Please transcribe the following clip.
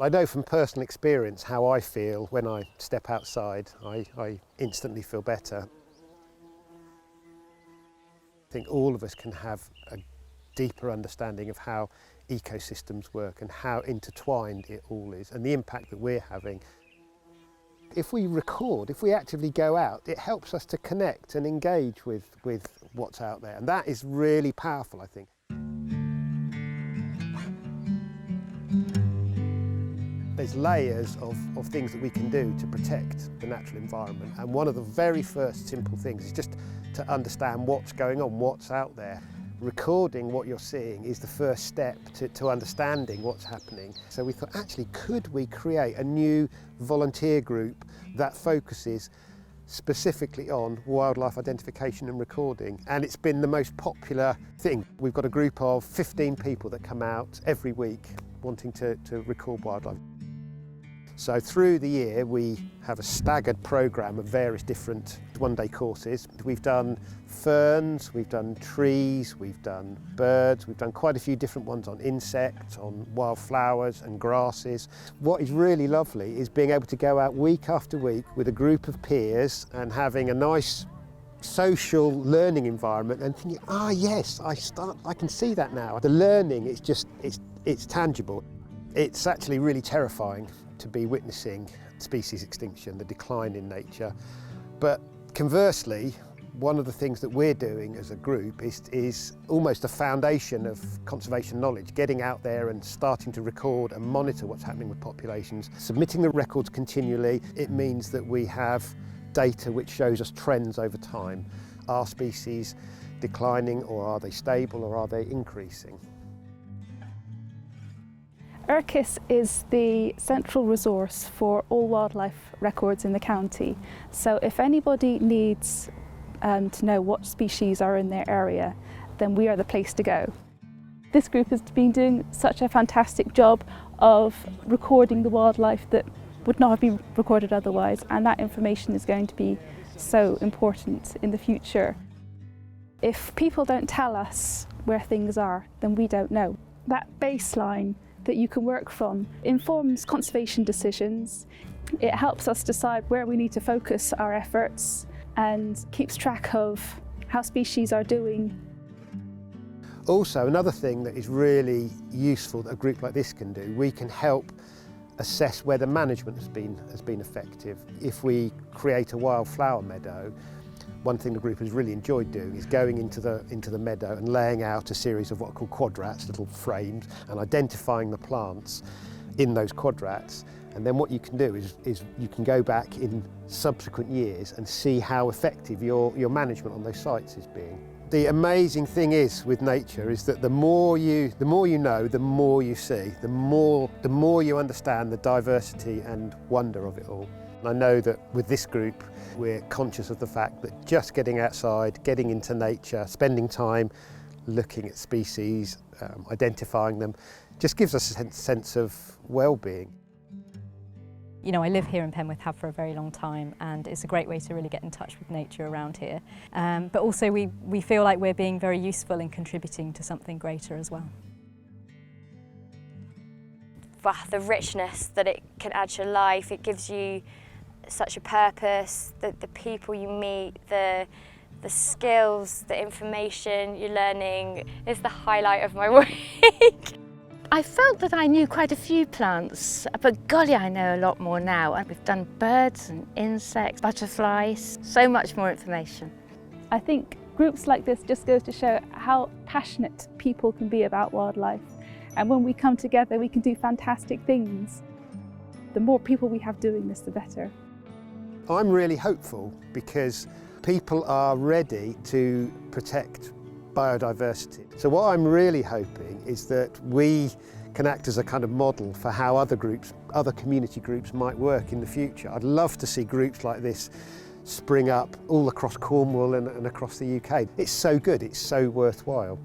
I know from personal experience how I feel when I step outside. I instantly feel better. I think all of us can have a deeper understanding of how ecosystems work and how intertwined it all is and the impact that we're having. If we record, if we actively go out, it helps us to connect and engage with what's out there, and that is really powerful, I think. There's layers of things that we can do to protect the natural environment, and one of the very first simple things is just to understand what's going on, what's out there. Recording what you're seeing is the first step to understanding what's happening. So we thought, actually, could we create a new volunteer group that focuses specifically on wildlife identification and recording? And it's been the most popular thing. We've got a group of 15 people that come out every week wanting to record wildlife. So through the year we have a staggered programme of various different one-day courses. We've done ferns, we've done trees, we've done birds, we've done quite a few different ones on insects, on wildflowers and grasses. What is really lovely is being able to go out week after week with a group of peers and having a nice social learning environment and thinking, yes, I can see that now. The learning, it's tangible. It's actually really terrifying to be witnessing species extinction, the decline in nature. But conversely, one of the things that we're doing as a group is almost a foundation of conservation knowledge, getting out there and starting to record and monitor what's happening with populations. Submitting the records continually, it means that we have data which shows us trends over time. Are species declining, or are they stable, or are they increasing? ERCCIS is the central resource for all wildlife records in the county. So if anybody needs to know what species are in their area, then we are the place to go. This group has been doing such a fantastic job of recording the wildlife that would not have been recorded otherwise, and that information is going to be so important in the future. If people don't tell us where things are, then we don't know. That baseline that you can work from informs conservation decisions. It helps us decide where we need to focus our efforts and keeps track of how species are doing. Also, another thing that is really useful that a group like this can do, we can help assess whether management has been effective. If we create a wildflower meadow, one thing the group has really enjoyed doing is going into the meadow and laying out a series of what are called quadrats, little frames, and identifying the plants in those quadrats. And then what you can do is you can go back in subsequent years and see how effective your management on those sites is being. The amazing thing is with nature is that the more you know, the more you see, the more you understand the diversity and wonder of it all. And I know that with this group, we're conscious of the fact that just getting outside, getting into nature, spending time looking at species, identifying them, just gives us a sense of well-being. You know, I live here in Penwith, have for a very long time, and it's a great way to really get in touch with nature around here. But also we feel like we're being very useful in contributing to something greater as well. The richness that it can add to your life, it gives you such a purpose, the people you meet, the skills, the information you're learning is the highlight of my week. I felt that I knew quite a few plants, but golly, I know a lot more now. And we've done birds and insects, butterflies, so much more information. I think groups like this just goes to show how passionate people can be about wildlife. And when we come together, we can do fantastic things. The more people we have doing this, the better. I'm really hopeful because people are ready to protect biodiversity. So what I'm really hoping is that we can act as a kind of model for how other community groups might work in the future. I'd love to see groups like this spring up all across Cornwall and across the UK. It's so good, it's so worthwhile.